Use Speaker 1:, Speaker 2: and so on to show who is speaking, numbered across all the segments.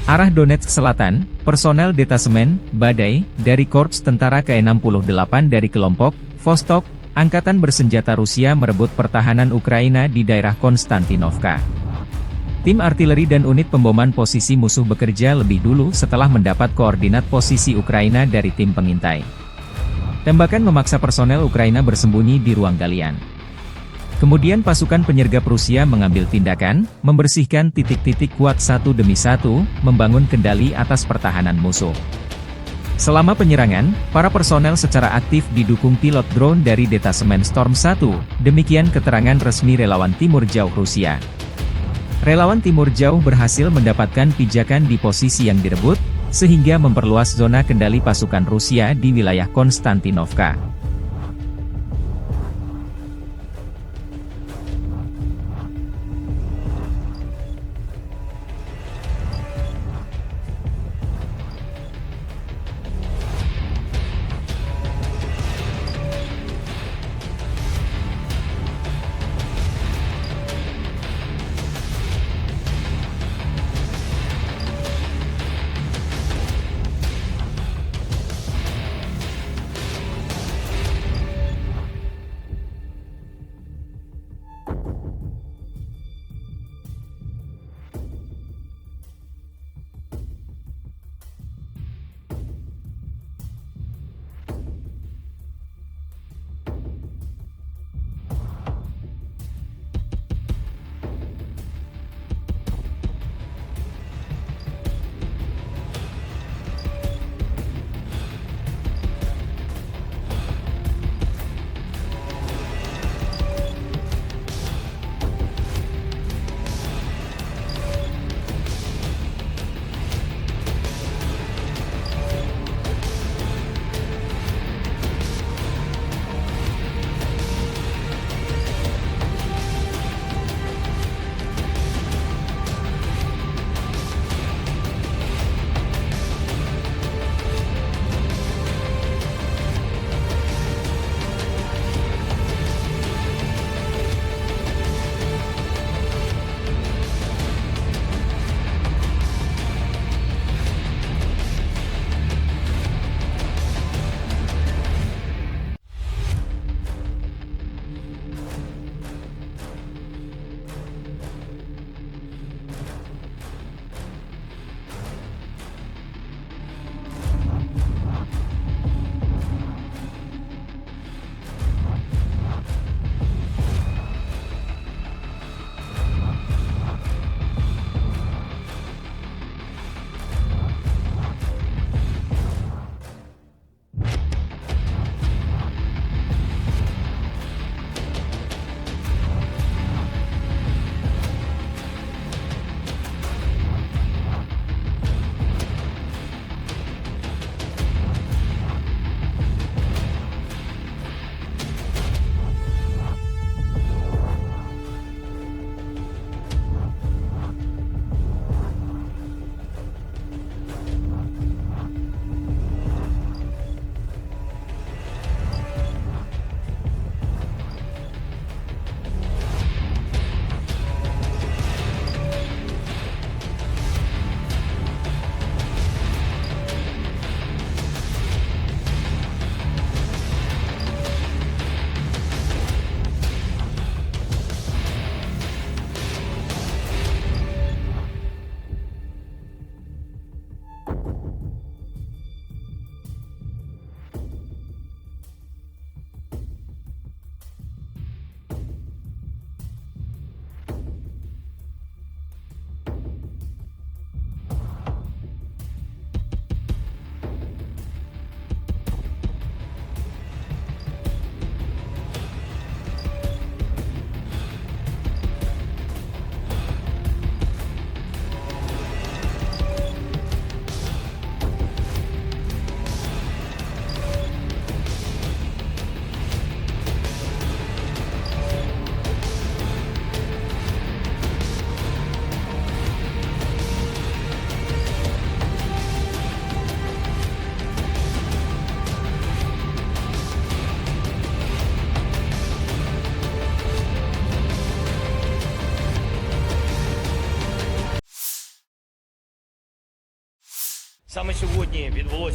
Speaker 1: Arah Donetsk Selatan, personel detasemen, Badai, dari Korps Tentara ke-68 dari kelompok, Vostok, Angkatan Bersenjata Rusia merebut pertahanan Ukraina di daerah Konstantinovka. Tim artileri dan unit pemboman posisi musuh bekerja lebih dulu setelah mendapat koordinat posisi Ukraina dari tim pengintai. Tembakan memaksa personel Ukraina bersembunyi di ruang galian. Kemudian pasukan penyergap Rusia mengambil tindakan, membersihkan titik-titik kuat satu demi satu, membangun kendali atas pertahanan musuh. Selama penyerangan, para personel secara aktif didukung pilot drone dari detasemen Storm 1, demikian keterangan resmi relawan Timur Jauh Rusia. Relawan Timur Jauh berhasil mendapatkan pijakan di posisi yang direbut, sehingga memperluas zona kendali pasukan Rusia di wilayah Konstantinovka.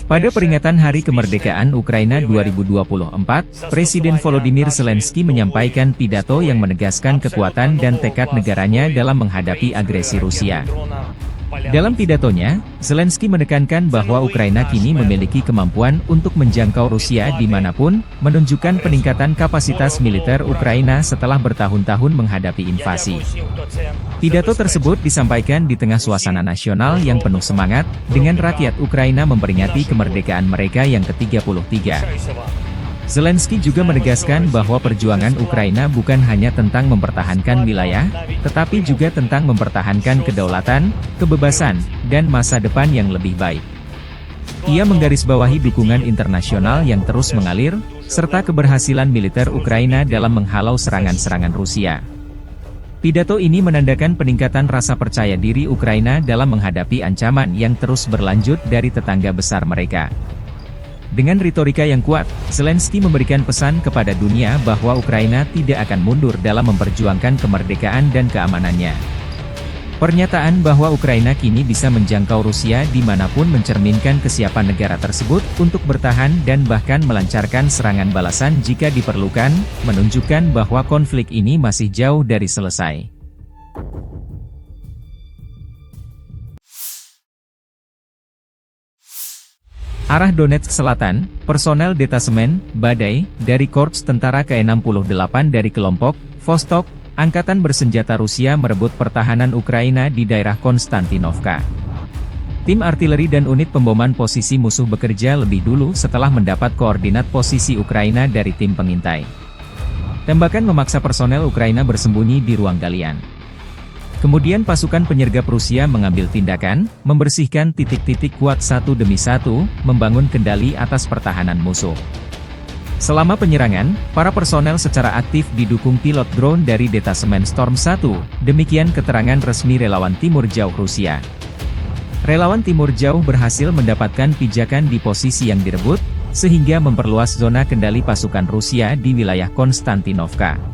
Speaker 1: Pada peringatan Hari Kemerdekaan Ukraina 2024, Presiden Volodymyr Zelensky menyampaikan pidato yang menegaskan kekuatan dan tekad negaranya dalam menghadapi agresi Rusia. Dalam pidatonya, Zelensky menekankan bahwa Ukraina kini memiliki kemampuan untuk menjangkau Rusia dimanapun, menunjukkan peningkatan kapasitas militer Ukraina setelah bertahun-tahun menghadapi invasi. Pidato tersebut disampaikan di tengah suasana nasional yang penuh semangat, dengan rakyat Ukraina memperingati kemerdekaan mereka yang ke-33. Zelensky juga menegaskan bahwa perjuangan Ukraina bukan hanya tentang mempertahankan wilayah, tetapi juga tentang mempertahankan kedaulatan, kebebasan, dan masa depan yang lebih baik. Ia menggarisbawahi dukungan internasional yang terus mengalir, serta keberhasilan militer Ukraina dalam menghalau serangan-serangan Rusia. Pidato ini menandakan peningkatan rasa percaya diri Ukraina dalam menghadapi ancaman yang terus berlanjut dari tetangga besar mereka. Dengan retorika yang kuat, Zelensky memberikan pesan kepada dunia bahwa Ukraina tidak akan mundur dalam memperjuangkan kemerdekaan dan keamanannya. Pernyataan bahwa Ukraina kini bisa menjangkau Rusia dimanapun mencerminkan kesiapan negara tersebut untuk bertahan dan bahkan melancarkan serangan balasan jika diperlukan, menunjukkan bahwa konflik ini masih jauh dari selesai. Arah Donetsk Selatan, personel detasemen, Badai, dari Korps Tentara ke-68 dari kelompok, Vostok, Angkatan Bersenjata Rusia merebut pertahanan Ukraina di daerah Konstantinovka. Tim artileri dan unit pemboman posisi musuh bekerja lebih dulu setelah mendapat koordinat posisi Ukraina dari tim pengintai. Tembakan memaksa personel Ukraina bersembunyi di ruang galian. Kemudian pasukan penyergap Rusia mengambil tindakan, membersihkan titik-titik kuat satu demi satu, membangun kendali atas pertahanan musuh. Selama penyerangan, para personel secara aktif didukung pilot drone dari detasemen Storm 1, demikian keterangan resmi relawan Timur Jauh Rusia. Relawan Timur Jauh berhasil mendapatkan pijakan di posisi yang direbut, sehingga memperluas zona kendali pasukan Rusia di wilayah Konstantinovka.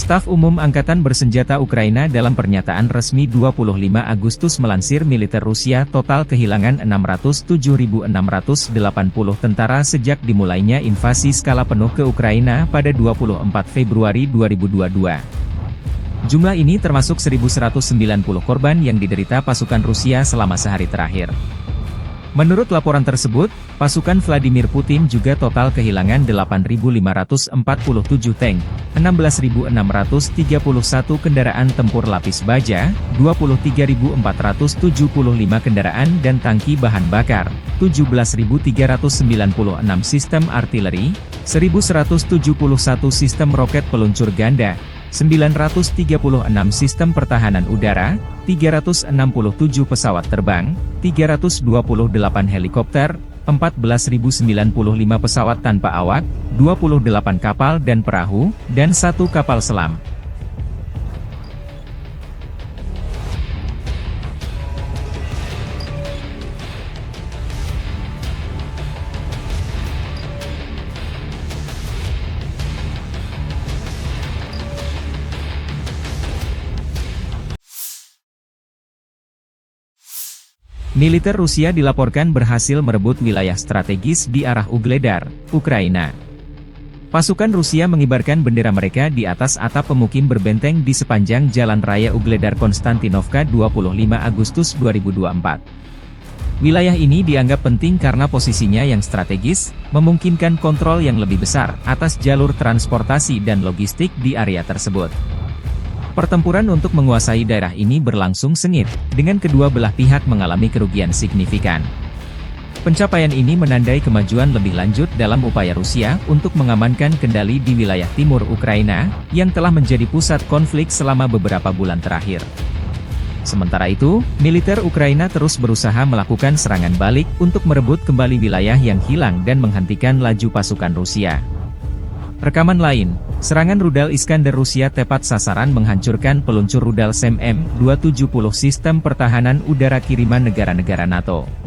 Speaker 1: Staf Umum Angkatan Bersenjata Ukraina dalam pernyataan resmi 25 Agustus melansir militer Rusia total kehilangan 607.680 tentara sejak dimulainya invasi skala penuh ke Ukraina pada 24 Februari 2022. Jumlah ini termasuk 1.190 korban yang diderita pasukan Rusia selama sehari terakhir. Menurut laporan tersebut, pasukan Vladimir Putin juga total kehilangan 8.547 tank, 16.631 kendaraan tempur lapis baja, 23.475 kendaraan dan tangki bahan bakar, 17.396 sistem artileri, 1.171 sistem roket peluncur ganda, 936 sistem pertahanan udara, 367 pesawat terbang, 328 helikopter, 14.095 pesawat tanpa awak, 28 kapal dan perahu, dan 1 kapal selam. Militer Rusia dilaporkan berhasil merebut wilayah strategis di arah Ugledar, Ukraina. Pasukan Rusia mengibarkan bendera mereka di atas atap pemukim berbenteng di sepanjang Jalan Raya Ugledar Konstantinovka 25 Agustus 2024. Wilayah ini dianggap penting karena posisinya yang strategis, memungkinkan kontrol yang lebih besar atas jalur transportasi dan logistik di area tersebut. Pertempuran untuk menguasai daerah ini berlangsung sengit, dengan kedua belah pihak mengalami kerugian signifikan. Pencapaian ini menandai kemajuan lebih lanjut dalam upaya Rusia untuk mengamankan kendali di wilayah timur Ukraina, yang telah menjadi pusat konflik selama beberapa bulan terakhir. Sementara itu, militer Ukraina terus berusaha melakukan serangan balik untuk merebut kembali wilayah yang hilang dan menghentikan laju pasukan Rusia. Rekaman lain, serangan rudal Iskander Rusia tepat sasaran menghancurkan peluncur rudal SAM M270 sistem pertahanan udara kiriman negara-negara NATO.